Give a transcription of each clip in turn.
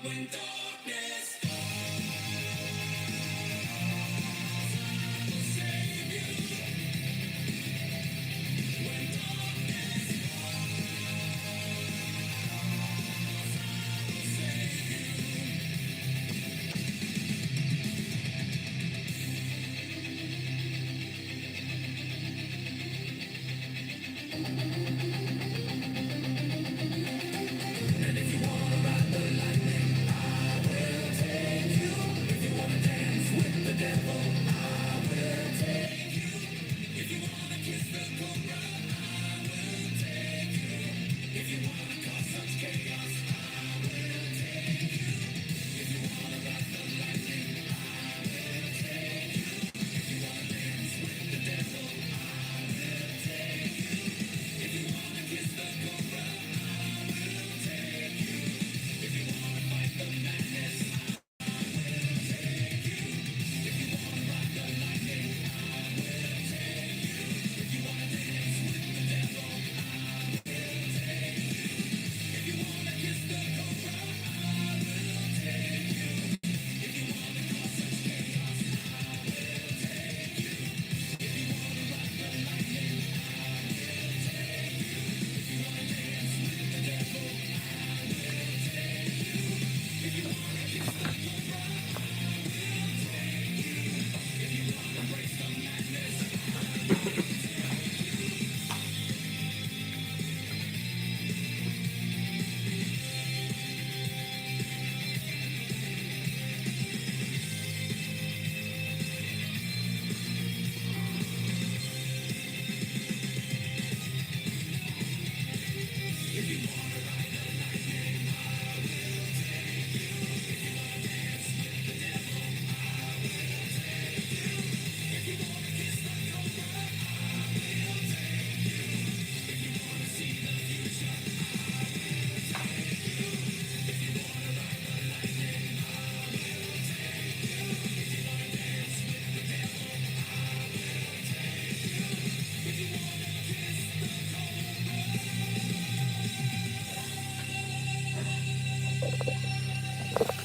When darkness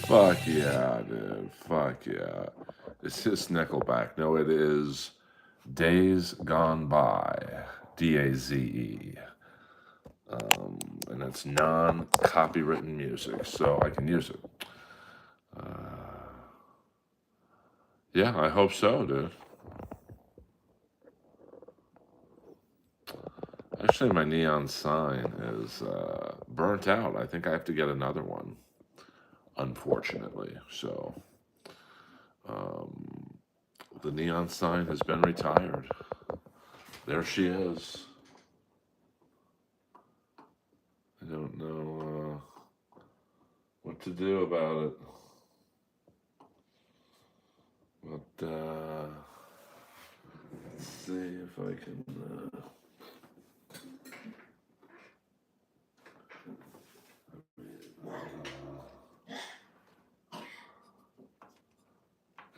Fuck yeah, dude. Fuck yeah. It's just Nickelback. No, it is Days Gone By. DAZE. And it's non copywritten music, so I can use it. Yeah, I hope so, dude. Actually, my neon sign is burnt out. I think I have to get another one, unfortunately. So the neon sign has been retired. There she is. I don't know what to do about it. But let's see if I can.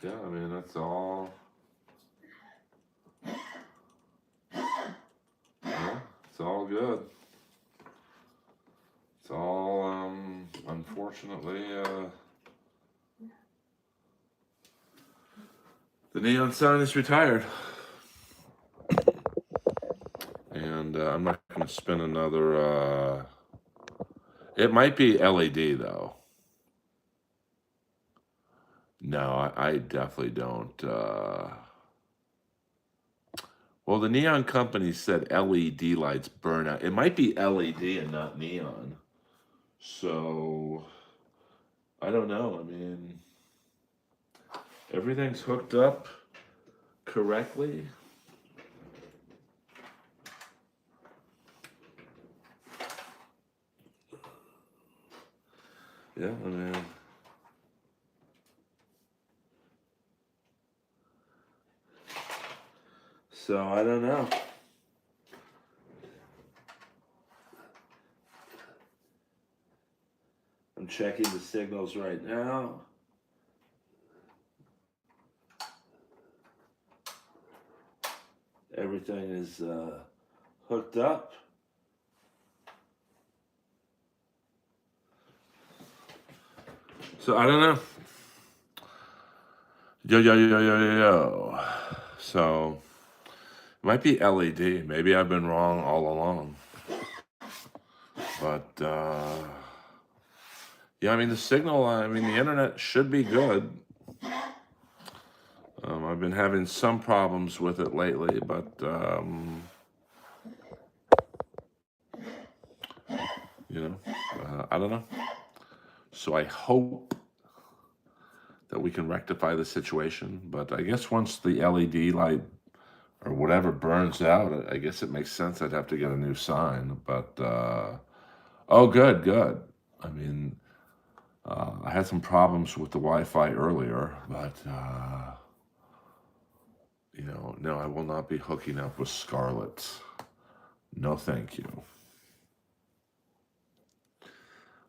Yeah, I mean that's all. Yeah, it's all good. It's all unfortunately the neon sign is retired, and I'm not going to spin another. It might be LED though. No, I definitely don't. Well, the neon company said LED lights burn out. It might be LED and not neon. So I don't know. I mean, everything's hooked up correctly. Yeah, I mean, so I don't know. I'm checking the signals right now. Everything is hooked up. So I don't know. Yo, yo, yo, yo, yo, yo. So it might be LED. Maybe I've been wrong all along. But yeah, I mean the signal. I mean the internet should be good. I've been having some problems with it lately, but you know, I don't know. So I hope that we can rectify the situation. But I guess once the LED light or whatever burns out, I guess it makes sense I'd have to get a new sign. But oh, good, good. I mean, I had some problems with the Wi-Fi earlier, but you know, no, I will not be hooking up with Scarlett. No, thank you.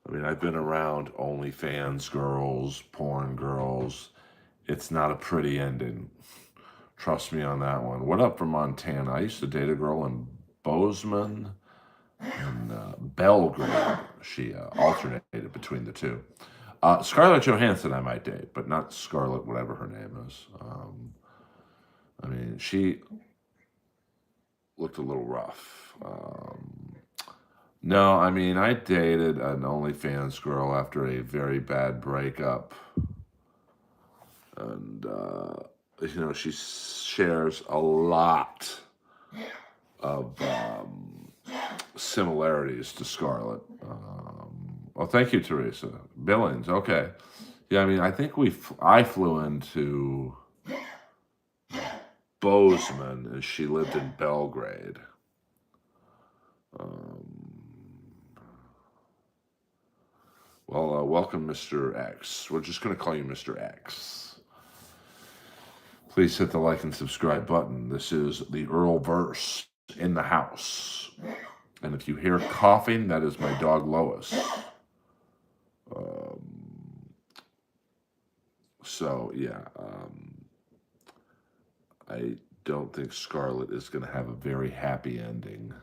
I mean, I've been around OnlyFans girls, porn girls. It's not a pretty ending. Trust me on that one. What up from Montana? I used to date a girl in Bozeman and Belgrade. She alternated between the two. Scarlett Johansson I might date, but not Scarlett, whatever her name is. I mean, she looked a little rough. No, I mean, I dated an OnlyFans girl after a very bad breakup. And, you know, she shares a lot of similarities to Scarlett. Well, thank you, Teresa. Billings, okay. Yeah, I mean, I think I flew into Bozeman and she lived in Belgrade. Well, welcome, Mr. X. We're just going to call you Mr. X. Please hit the like and subscribe button. This is the Earlverse in the house. And if you hear coughing, that is my dog Lois. So, yeah. I don't think Scarlett is going to have a very happy ending.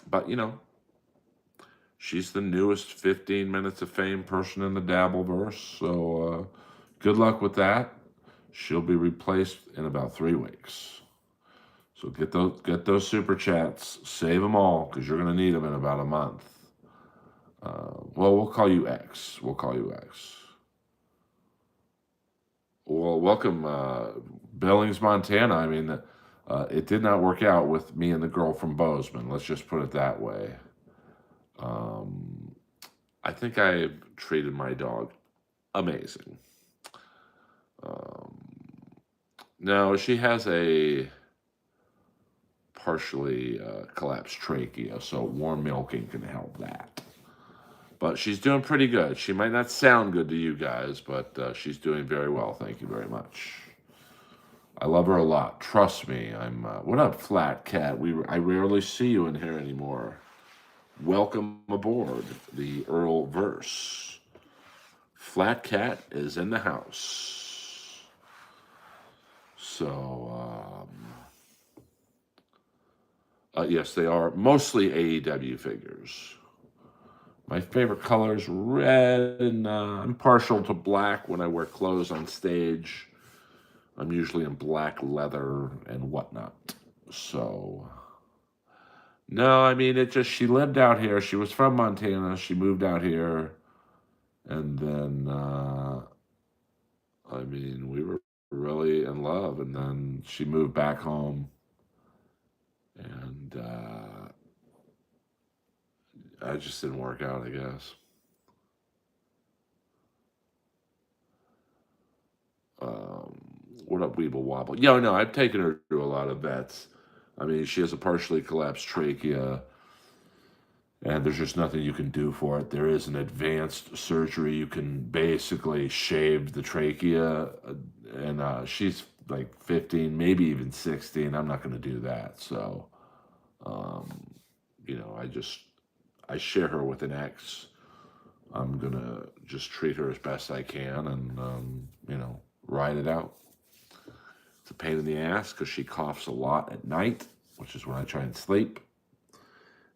But, you know, she's the newest 15 Minutes of Fame person in the Dabbleverse. So, good luck with that. She'll be replaced in about 3 weeks. So get those super chats. Save them all because you're going to need them in about a month. Well, we'll call you X. We'll call you X. Well, welcome, Billings, Montana. I mean, it did not work out with me and the girl from Bozeman. Let's just put it that way. I think I've treated my dog amazing. No, she has a partially collapsed trachea, so warm milking can help that. But she's doing pretty good. She might not sound good to you guys, but she's doing very well. Thank you very much. I love her a lot. Trust me. What up, Flat Cat? I rarely see you in here anymore. Welcome aboard the Earlverse. Flat Cat is in the house. So, yes, they are mostly AEW figures. My favorite color is red, and I'm partial to black when I wear clothes on stage. I'm usually in black leather and whatnot. So, no, I mean, she lived out here. She was from Montana. She moved out here. And then, I mean, we were really in love. And then she moved back home. And I just didn't work out, I guess. What up, Weeble Wobble? Yeah, no, I've taken her to a lot of vets. I mean, she has a partially collapsed trachea, and there's just nothing you can do for it. There is an advanced surgery. You can basically shave the trachea, and she's like 15, maybe even 16. I'm not going to do that. So, you know, I share her with an ex. I'm going to just treat her as best I can and, you know, ride it out. It's a pain in the ass because she coughs a lot at night, which is when I try and sleep.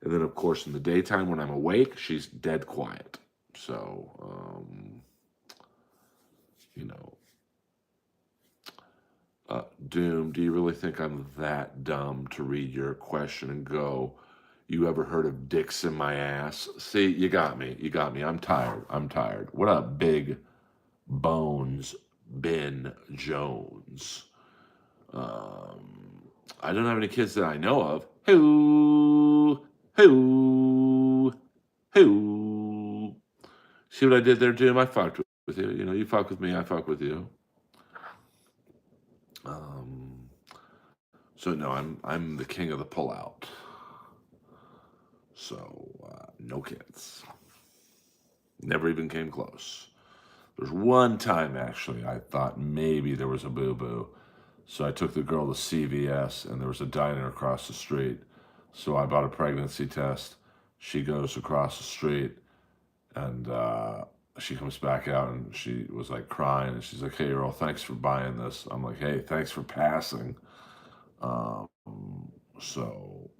And then, of course, in the daytime when I'm awake, she's dead quiet. So, you know, Doom, do you really think I'm that dumb to read your question and go, you ever heard of dicks in my ass? See, you got me. You got me. I'm tired. I'm tired. What up, Big Bones Ben Jones? Um, I don't have any kids that I know of. Who, who? See what I did there, Doom? I fucked with you. You know, you fuck with me, I fuck with you. Um, so no, I'm the king of the pullout. So no kids. Never even came close. There's one time actually I thought maybe there was a boo boo. So I took the girl to CVS and there was a diner across the street. So I bought a pregnancy test. She goes across the street and she comes back out and she was like crying and she's like, "Hey, Earl, thanks for buying this." I'm like, "Hey, thanks for passing." Um, so,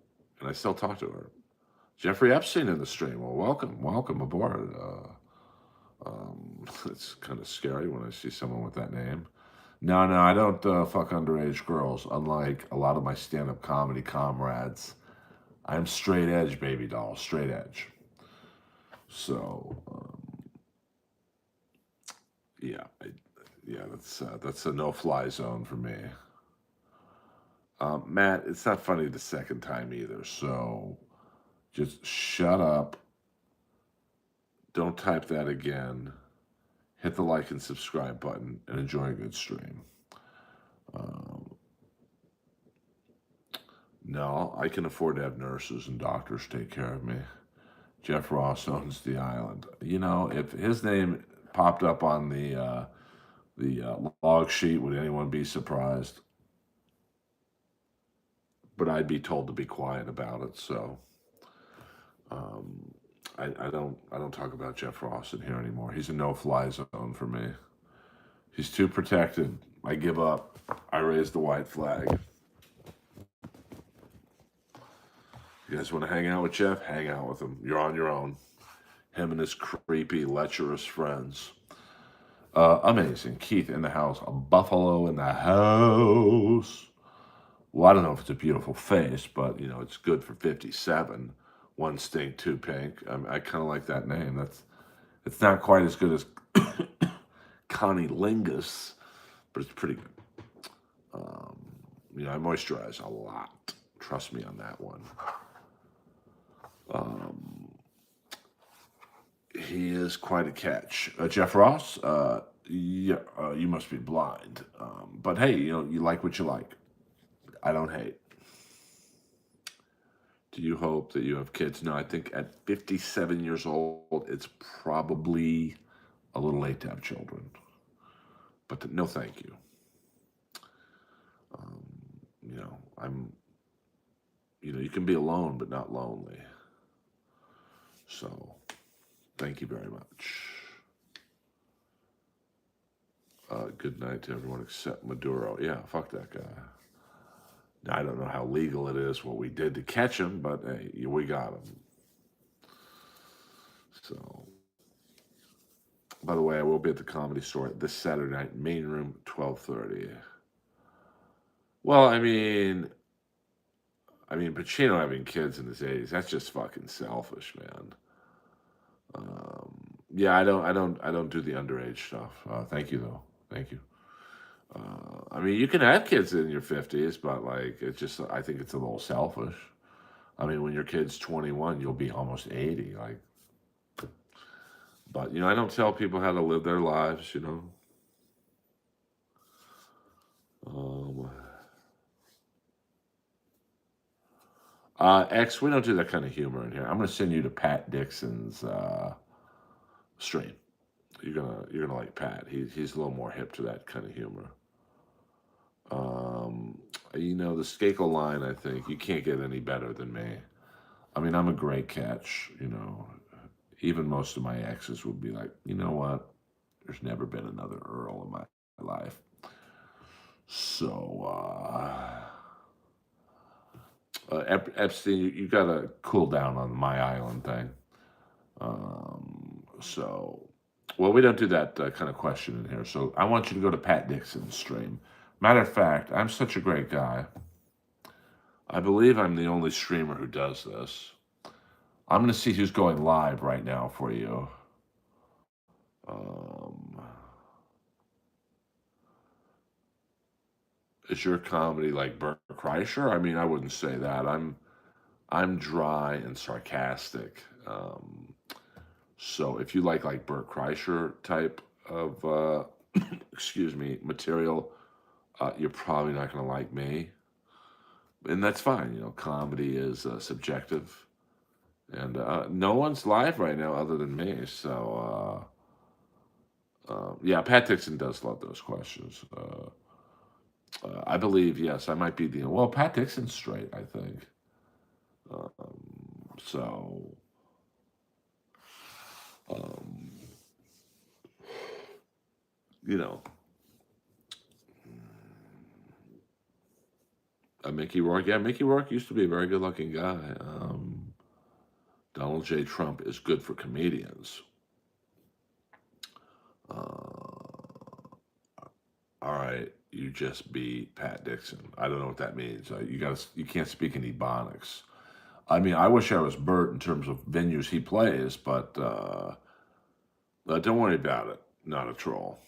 and I still talk to her. Jeffrey Epstein in the stream. Well, welcome aboard. It's kind of scary when I see someone with that name. No, no, I don't fuck underage girls. Unlike a lot of my stand-up comedy comrades, I'm straight edge, baby doll, straight edge. So, yeah, yeah, that's a no-fly zone for me. Matt, it's not funny the second time either. So, just shut up. Don't type that again. Hit the like and subscribe button and enjoy a good stream. Um, no, I can afford to have nurses and doctors take care of me. Jeff Ross owns the island. You know, if his name popped up on the log sheet, would anyone be surprised? But I'd be told to be quiet about it. So um, I don't talk about Jeff Ross in here anymore. He's a no-fly zone for me. He's too protected. I give up. I raise the white flag. You guys want to hang out with Jeff? Hang out with him. You're on your own. Him and his creepy, lecherous friends. Amazing. Keith in the house. A buffalo in the house. Well, I don't know if it's a beautiful face, but you know it's good for 57. One stink, two pink. I kind of like that name. It's not quite as good as Connie Lingus, but it's pretty good. Um, I moisturize a lot. Trust me on that one. Um, he is quite a catch. Jeff Ross, yeah, you must be blind. But hey, you like what you like. I don't hate. Do you hope that you have kids? No, I think at 57 years old, it's probably a little late to have children. But no, thank you. Um, I'm, you can be alone, but not lonely. So, thank you very much. Good night to everyone except Maduro. Yeah, fuck that guy. Now, I don't know how legal it is what we did to catch him, but hey, we got him. So, by the way, I will be at the Comedy Store this Saturday night, main room, 12:30. Well, Pacino having kids in his 80s, that's just fucking selfish, man. Yeah, I don't do the underage stuff. Thank you though. Thank you. You can have kids in your 50s, but like, I think it's a little selfish. When your kid's 21, you'll be almost 80. Like, but I don't tell people how to live their lives. Um, X, we don't do that kind of humor in here. I'm gonna send you to Pat Dixon's stream. You're gonna like Pat. He's a little more hip to that kind of humor. The Skakel line. I think you can't get any better than me. I'm a great catch. Even most of my exes would be like, you know what? There's never been another Earl in my life. So, Epstein, you got to cool down on the My Island thing. So, well, we don't do that kind of question in here. So I want you to go to Pat Dixon's stream. Matter of fact, I'm such a great guy. I believe I'm the only streamer who does this. I'm going to see who's going live right now for you. Um, is your comedy like Bert Kreischer? I mean, I wouldn't say that. I'm dry and sarcastic. So if you like Bert Kreischer type of excuse me material, you're probably not going to like me, and that's fine. You know, comedy is subjective, and no one's live right now other than me. So yeah, Pat Dixon does love those questions. I believe yes, I might be the well. Pat Dixon's straight, I think. So um, you know, Mickey Rourke. Yeah, Mickey Rourke used to be a very good-looking guy. Donald J. Trump is good for comedians. All right, you just beat Pat Dixon. I don't know what that means. You can't speak in Ebonics. I mean, I wish I was Bert in terms of venues he plays, but don't worry about it. Not a troll.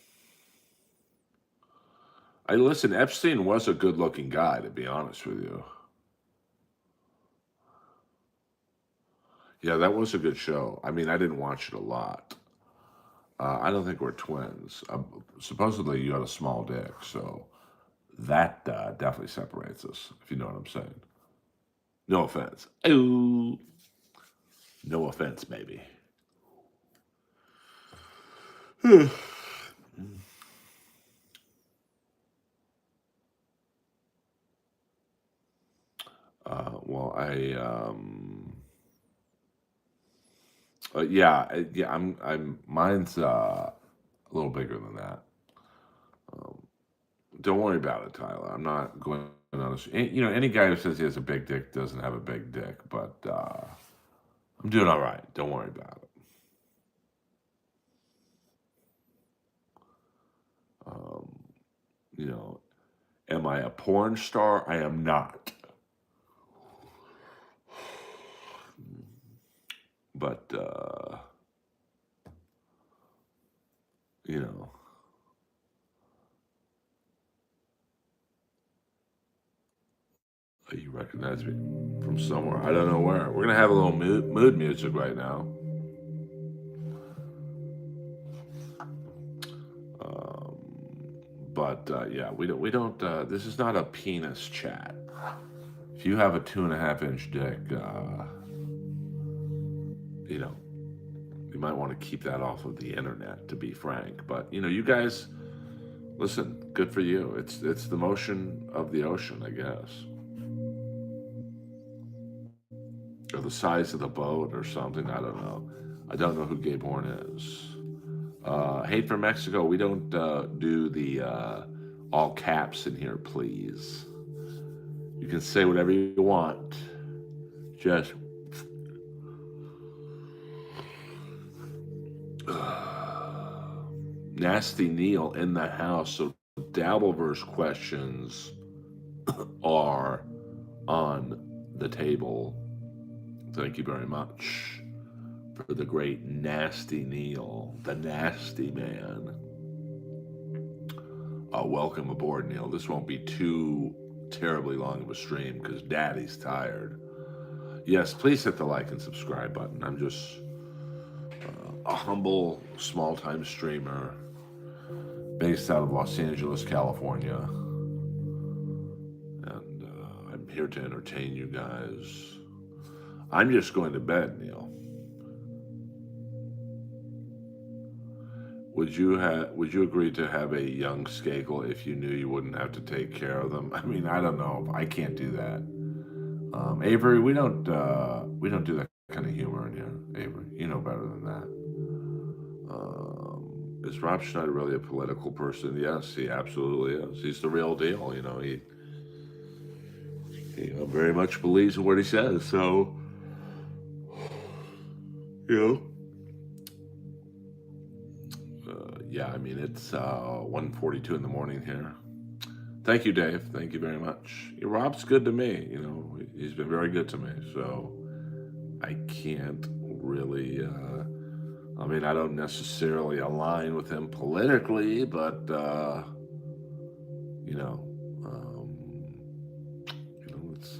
I listen. Epstein was a good-looking guy, to be honest with you. Yeah, that was a good show. I mean, I didn't watch it a lot. I don't think we're twins. Supposedly, you had a small dick, so that definitely separates us, if you know what I'm saying. No offense. Ooh, no offense, baby. Well, yeah, mine's a little bigger than that. Don't worry about it, Tyler. I'm not going on this. You know, any guy who says he has a big dick doesn't have a big dick, but I'm doing all right. Don't worry about it. Um, you know, am I a porn star? I am not. But, you know, you recognize me from somewhere. I don't know where. We're going to have a little mood music right now. Um, but yeah, we don't. This is not a penis chat. If you have a 2.5 inch dick, you know, you might want to keep that off of the internet, to be frank. But you know, you guys, listen, good for you. It's the motion of the ocean, I guess, or the size of the boat, or something. I don't know. I don't know who Gabe Horn is. Hate from Mexico. We don't do the all caps in here, please. You can say whatever you want. Just Nasty Neil in the house. So Dabbleverse questions are on the table. Thank you very much for the great Nasty Neil, the nasty man. Welcome aboard, Neil. This won't be too terribly long of a stream because Daddy's tired. Yes, please hit the like and subscribe button. I'm just a humble, small-time streamer based out of Los Angeles, California. And I'm here to entertain you guys. I'm just going to bed, Neil. Would you agree to have a young Skakel if you knew you wouldn't have to take care of them? I mean, I don't know. I can't do that. Avery, we don't do that kind of humor in here. Avery, you know better than that. Is Rob Schneider really a political person? Yes, he absolutely is. He's the real deal. You know, he very much believes in what he says. So, you know, Yeah, I mean, it's 1:42 in the morning here. Thank you, Dave. Thank you very much. Yeah, Rob's good to me. He's been very good to me. So I can't really. I mean, I don't necessarily align with him politically, but you know,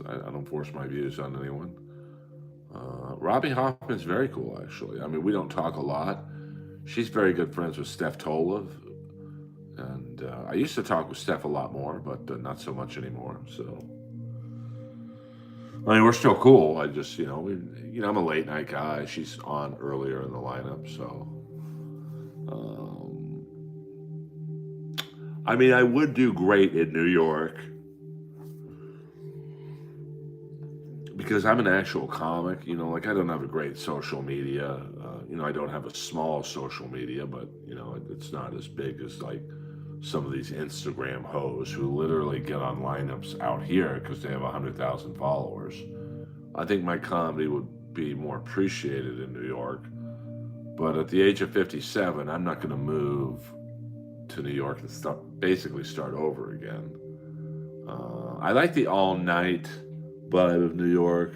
I don't force my views on anyone. Robbie Hoffman's very cool, actually. I mean, we don't talk a lot. She's very good friends with Steph Tolev, and I used to talk with Steph a lot more, but not so much anymore. So, I mean, we're still cool. I just, I'm a late night guy. She's on earlier in the lineup, so. Um, I mean, I would do great in New York because I'm an actual comic. Like I don't have a great social media. I don't have a small social media, but it's not as big as like some of these Instagram hoes who literally get on lineups out here because they have 100,000 followers. I think my comedy would be more appreciated in New York, but at the age of 57, I'm not going to move to New York and start over again. I like the all night vibe of New York.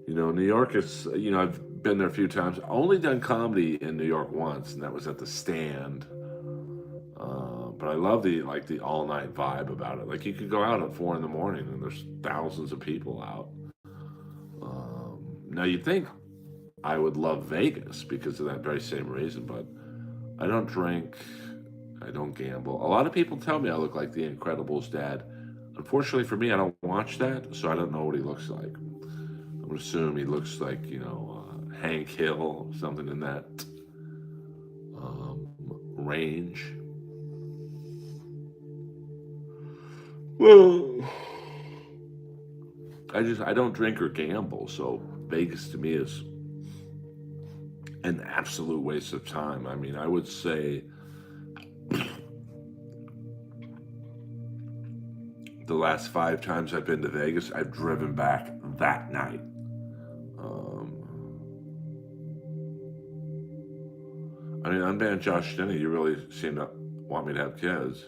New York is, I've been there a few times. Only done comedy in New York once, and that was at the Stand. But I love the all night vibe about it. Like you could go out at 4 in the morning and there's thousands of people out. Now you'd think I would love Vegas because of that very same reason, but I don't drink, I don't gamble. A lot of people tell me I look like the Incredibles' dad. Unfortunately for me, I don't watch that, so I don't know what he looks like. I would assume he looks like, Hank Hill, something in that range. Well, I don't drink or gamble, so Vegas to me is an absolute waste of time. I mean, I would say the last 5 times I've been to Vegas, I've driven back that night. I mean, unbanned Josh Denny, you really seem to want me to have kids.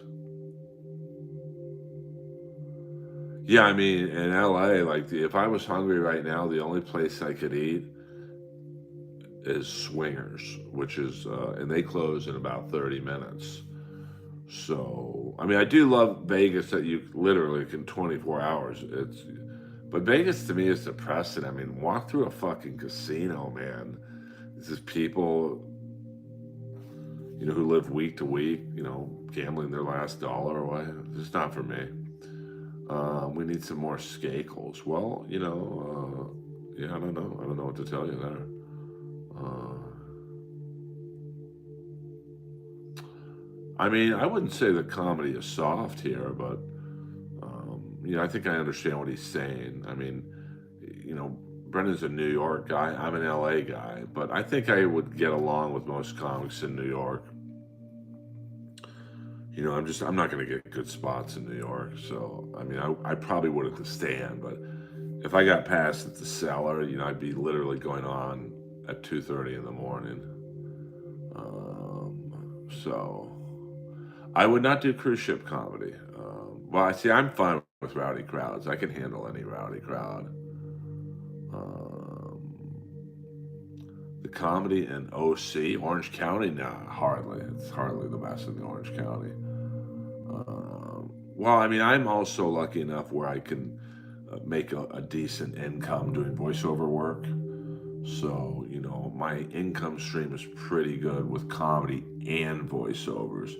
Yeah, I mean, in LA, like, if I was hungry right now, the only place I could eat is Swingers, which is, and they close in about 30 minutes. So, I mean, I do love Vegas that you literally can 24 hours. But Vegas to me is depressing. I mean, walk through a fucking casino, man. It's just people, who live week to week, gambling their last dollar away. It's just not for me. We need some more Skakels. Well, yeah, I don't know. I don't know what to tell you there. I mean, I wouldn't say the comedy is soft here, but I think I understand what he's saying. I mean, Brendan's a New York guy. I'm an LA guy, but I think I would get along with most comics in New York. I'm not going to get good spots in New York. So, I mean, I probably would at the Stand, but if I got past at the Cellar, I'd be literally going on at 2:30 in the morning. So I would not do cruise ship comedy. Well, I see. I'm fine with rowdy crowds. I can handle any rowdy crowd. Um, the comedy in OC, Orange County, nah, hardly. It's hardly the best in the Orange County. Well, I mean, I'm also lucky enough where I can make a decent income doing voiceover work. So, my income stream is pretty good with comedy and voiceovers.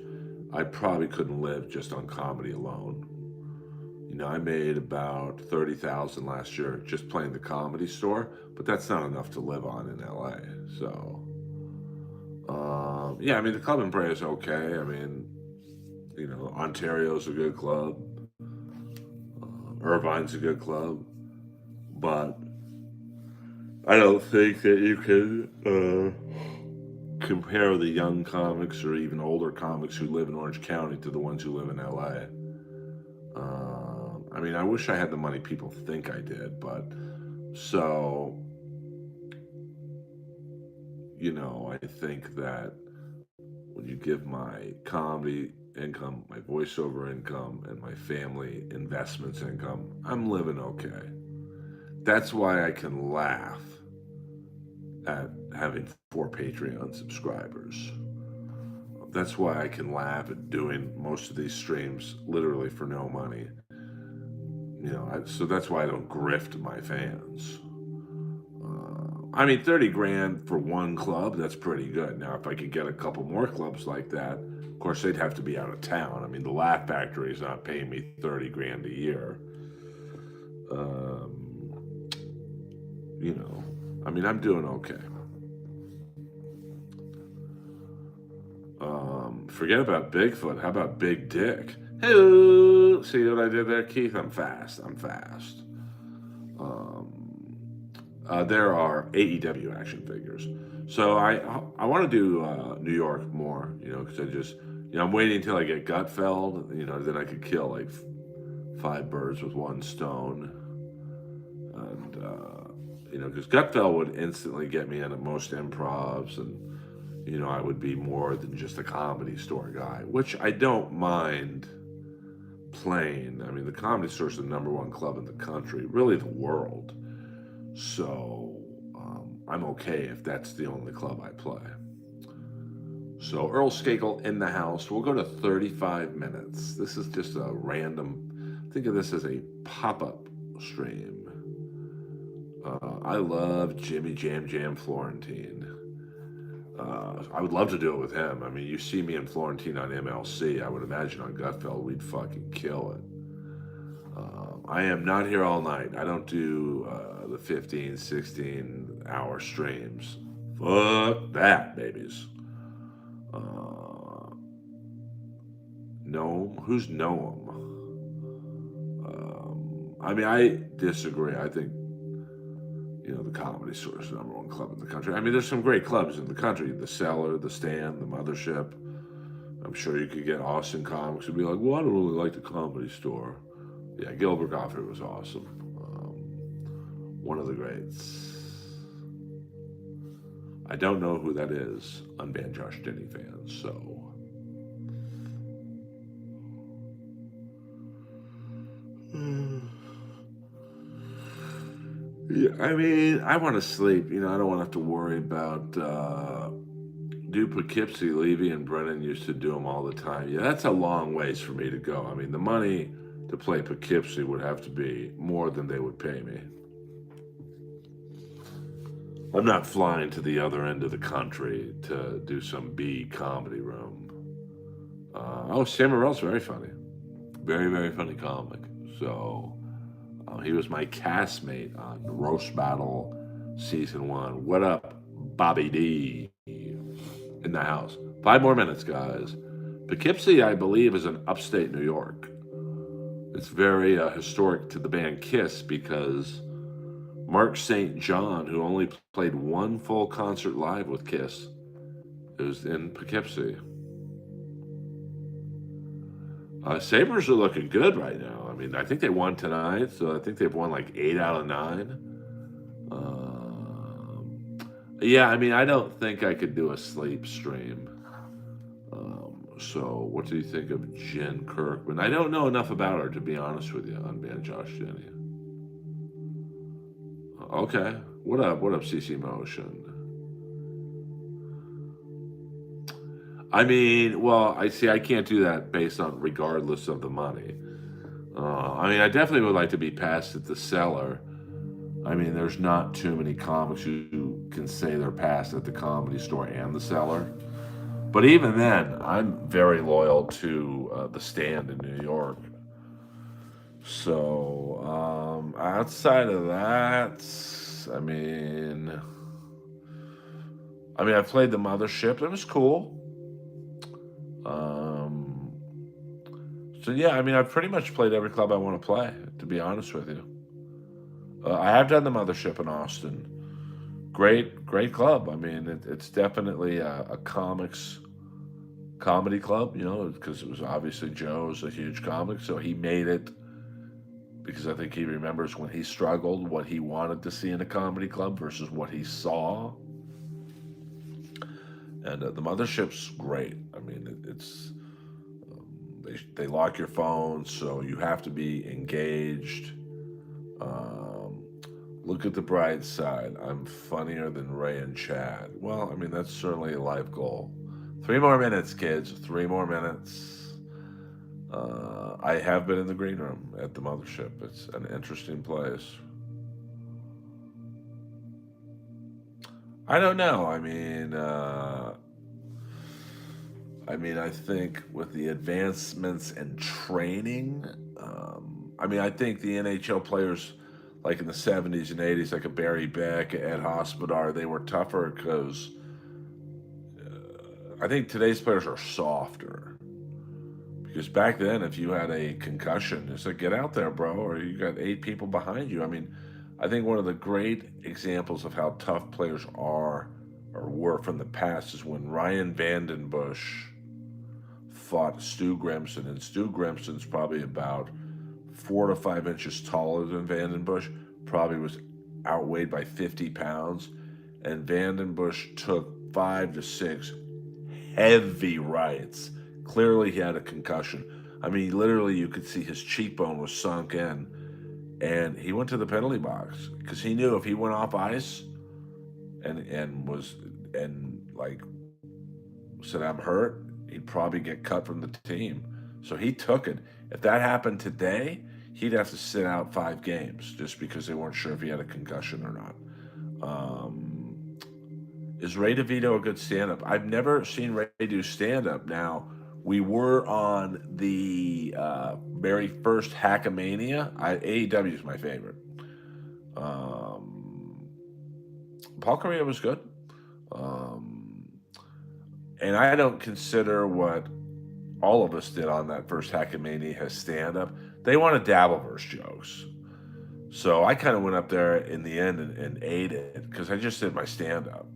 I probably couldn't live just on comedy alone. I made about 30,000 last year just playing the Comedy Store, but that's not enough to live on in LA. So, yeah, I mean, the Club and Brea is okay. I mean, Ontario's a good club. Irvine's a good club, but I don't think that you can compare the young comics or even older comics who live in Orange County to the ones who live in LA. I mean, I wish I had the money people think I did, but so, I think that when you give my comedy income, my voiceover income, and my family investments income, I'm living okay. That's why I can laugh at having 4 Patreon subscribers. That's why I can laugh at doing most of these streams literally for no money. So that's why I don't grift my fans. I mean, 30 grand for one club, that's pretty good. Now, if I could get a couple more clubs like that, of course, they'd have to be out of town. I mean, the Laugh Factory is not paying me 30 grand a year. Um, I mean, I'm doing okay. Forget about Bigfoot. How about Big Dick? Hey, see what I did there, Keith? I'm fast. There are AEW action figures. So I want to do New York more, because I'm waiting until I get Gutfeld, then I could kill like 5 birds with one stone. And, because Gutfeld would instantly get me into most improvs, and, I would be more than just a Comedy Store guy, which I don't mind playing. I mean, the Comedy Store is the #1 club in the country, really the world. So I'm okay if that's the only club I play. So Earl Skakel in the house. We'll go to 35 minutes. This is just a random, think of this as a pop-up stream. I love Jimmy Jam Florentine. I would love to do it with him. I mean, you see me and Florentine on MLC. I would imagine on Gutfeld we'd fucking kill it. I am not here all night. I don't do the 15, 16 hour streams. Fuck that, babies. Noam? Who's Noam? I mean, I disagree. I think, the Comedy Store is the #1 club in the country. I mean, there's some great clubs in the country. The Cellar, the Stand, the Mothership. I'm sure you could get Austin comics and be like, well, I don't really like the Comedy Store. Yeah, Gilbert Gottfried was awesome. One of the greats. I don't know who that is, unbanned Josh Denny fans, so. Yeah, I mean, I want to sleep. I don't want to have to worry about do Poughkeepsie. Levy and Brennan used to do them all the time. Yeah, that's a long ways for me to go. I mean, the money to play Poughkeepsie would have to be more than they would pay me. I'm not flying to the other end of the country to do some B comedy room. Sam Morrill's very funny. Very, very funny comic. So he was my castmate on Roast Battle Season 1. What up, Bobby D? In the house. 5 more minutes, guys. Poughkeepsie, I believe, is in upstate New York. It's very historic to the band Kiss because Mark St. John, who only played 1 full concert live with Kiss, is in Poughkeepsie. Sabres are looking good right now. I mean, I think they won tonight, so I think they've won like 8 out of 9. Yeah, I mean, I don't think I could do a sleep stream. So what do you think of Jen Kirkman? I don't know enough about her, to be honest with you, unbanned Josh Jenny. Okay. What up, CC Motion? I mean, well, I can't do that based on regardless of the money. I mean, I definitely would like to be passed at the Cellar. I mean, there's not too many comics who can say they're passed at the Comedy Store and the Cellar. But even then, I'm very loyal to the Stand in New York. So, outside of that, I mean, I played the Mothership. It was cool. So yeah, I mean, I've pretty much played every club I want to play, to be honest with you. I have done the Mothership in Austin. Great club. I mean, it's definitely a comedy club, because it was obviously Joe's a huge comic, so he made it because I think he remembers when he struggled, what he wanted to see in a comedy club versus what he saw. And the mothership's great. I mean, it's they lock your phone, so you have to be engaged. Um, Look at the bright side. I'm funnier than Ray and Chad. Well, I mean, that's certainly a life goal. 3 more minutes, kids. 3 more minutes. I have been in the green room at the mothership. It's an interesting place. I don't know. I think with the advancements in training, I think the NHL players, like in the '70s and '80s, like a Barry Beck, Ed Hospodar, they were tougher because I think today's players are softer. Because back then, if you had a concussion, it's like, get out there, bro, or you got 8 people behind you. I mean, I think one of the great examples of how tough players are or were from the past is when Ryan Vandenbush fought Stu Grimson, and Stu Grimson's probably about 4 to 5 inches taller than Vandenbush, probably was outweighed by 50 pounds, and Vandenbush took 5 to 6 heavy rights. Clearly, he had a concussion. I mean, literally, you could see his cheekbone was sunk in, and he went to the penalty box because he knew if he went off ice and like said I'm hurt, he'd probably get cut from the team. So he took it. If that happened today, he'd have to sit out 5 games just because they weren't sure if he had a concussion or not. Is Ray DeVito a good stand-up? I've never seen Ray do stand-up. Now, we were on the very first Hackamania. AEW is my favorite. Paul Correa was good. And I don't consider what all of us did on that first Hackamania as stand-up. They wanted Dabbleverse jokes. So I kind of went up there in the end and ate it because I just did my stand-up.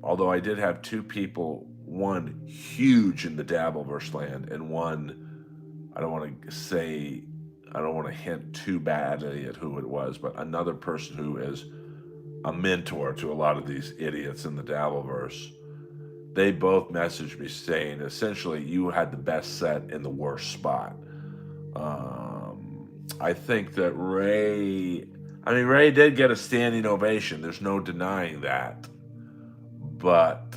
Although I did have 2 people, one huge in the Dabbleverse land, and one, I don't want to hint too badly at who it was, but another person who is a mentor to a lot of these idiots in the Dabbleverse. They both messaged me saying, essentially, you had the best set in the worst spot. I think that Ray did get a standing ovation. There's no denying that. But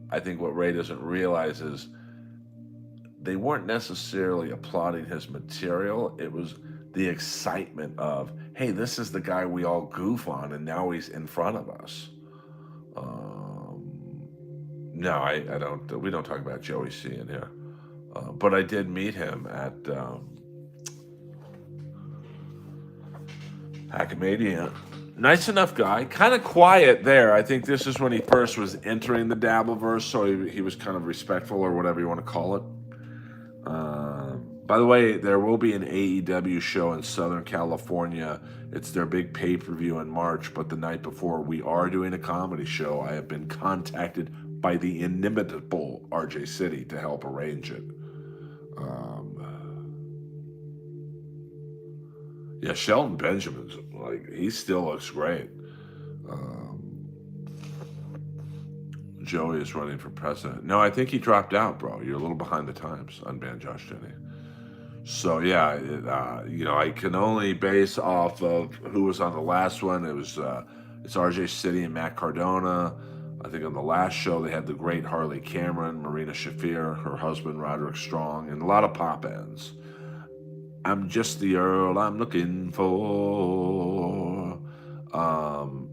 I think what Ray doesn't realize is they weren't necessarily applauding his material. It was the excitement of, hey, this is the guy we all goof on, and now he's in front of us. No, I don't. We don't talk about Joey C in here. But I did meet him at Hackamania. Nice enough guy, kind of quiet there. I think this is when he first was entering the Dabbleverse, so he was kind of respectful or whatever you want to call it. By the way, there will be an AEW show in Southern California. It's their big pay-per-view in March, but the night before, we are doing a comedy show. I have been contacted by the inimitable RJ City to help arrange it. Yeah, Shelton Benjamin's he still looks great. Joey is running for president. No, I think he dropped out, bro. You're a little behind the times, unbanned Josh Jenney. So yeah, I can only base off of who was on the last one. It's RJ City and Matt Cardona. I think on the last show they had the great Harley Cameron, Marina Shafir, her husband Roderick Strong, and a lot of pop ends. I'm just the Earl I'm looking for.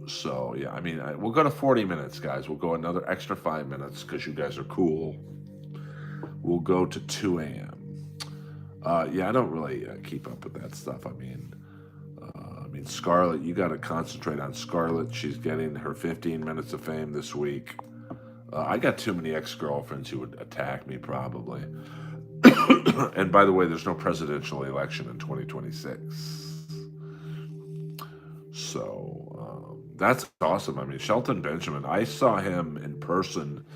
So yeah, we'll go to 40 minutes, guys. We'll go another extra 5 minutes because you guys are cool. We'll go to 2 a.m. Yeah, I don't really keep up with that stuff. Scarlett, you got to concentrate on Scarlett. She's getting her 15 minutes of fame this week. I got too many ex-girlfriends who would attack me probably. And by the way, there's no presidential election in 2026. So that's awesome. Shelton Benjamin, I saw him in person,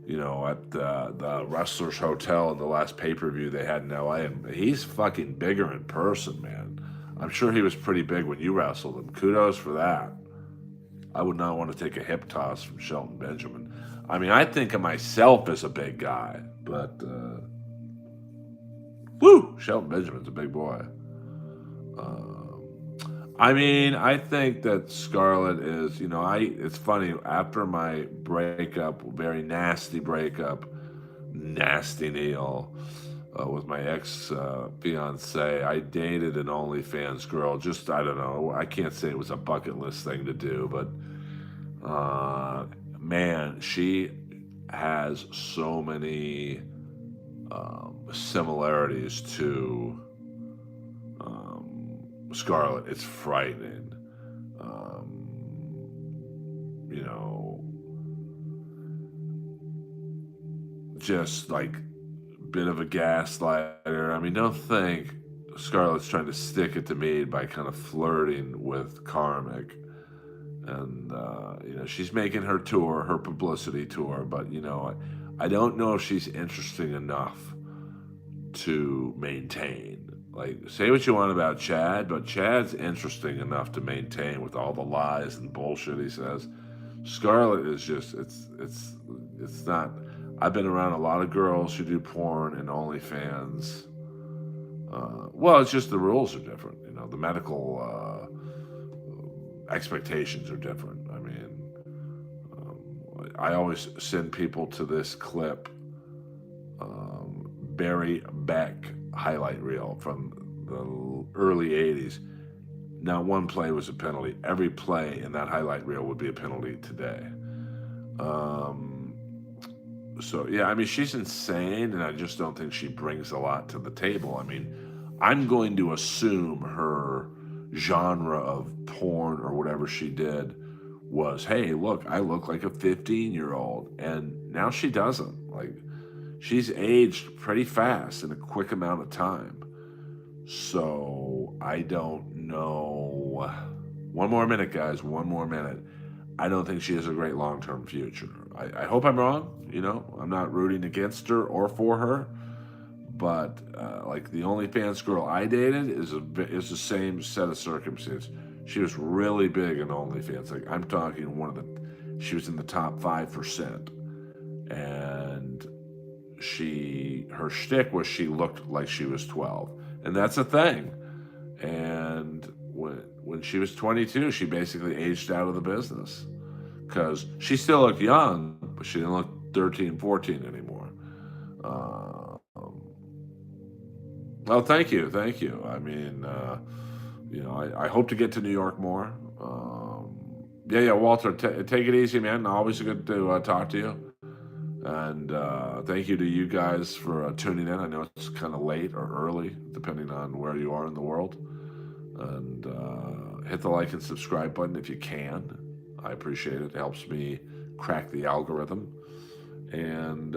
at the Wrestlers Hotel in the last pay-per-view they had in LA. And he's fucking bigger in person, man. I'm sure he was pretty big when you wrestled him. Kudos for that. I would not want to take a hip toss from Shelton Benjamin. I mean, I think of myself as a big guy, but woo, Shelton Benjamin's a big boy. I mean, I think that Scarlett is, it's funny, after my breakup, very nasty breakup, nasty Neil, with my ex fiance, I dated an OnlyFans girl. Just, I don't know, I can't say it was a bucket list thing to do, but man, she has so many similarities to Scarlett. It's frightening. Um, you know, just like bit of a gaslighter. I mean, don't think Scarlett's trying to stick it to me by kind of flirting with Karmic. And, she's making her tour, her publicity tour, but, I don't know if she's interesting enough to maintain. Like, say what you want about Chad, but Chad's interesting enough to maintain with all the lies and bullshit he says. Scarlett is just, it's not. I've been around a lot of girls who do porn and OnlyFans. Well, it's just the rules are different. The medical expectations are different. I mean, I always send people to this clip, Barry Beck highlight reel from the early 80s. Not one play was a penalty. Every play in that highlight reel would be a penalty today. So, yeah, I mean, she's insane, and I just don't think she brings a lot to the table. I mean, I'm going to assume her genre of porn or whatever she did was, hey, look, I look like a 15-year-old, and now she doesn't. Like, she's aged pretty fast in a quick amount of time. So I don't know. One more minute, guys. One more minute. I don't think she has a great long-term future. I hope I'm wrong. I'm not rooting against her or for her. But like the OnlyFans girl I dated is the same set of circumstances. She was really big in OnlyFans. Like, I'm talking she was in the top 5%, and her shtick was she looked like she was 12, and that's a thing. And when she was 22, she basically aged out of the business because she still looked young, but she didn't look 13, 14 anymore. Well, thank you. I mean, I hope to get to New York more. Yeah, Walter, take it easy, man. Always good to talk to you. And thank you to you guys for tuning in. I know it's kind of late or early, depending on where you are in the world. And hit the like and subscribe button if you can. I appreciate it. It helps me crack the algorithm. And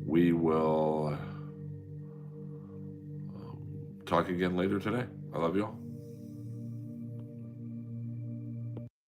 we will talk again later today. I love you all.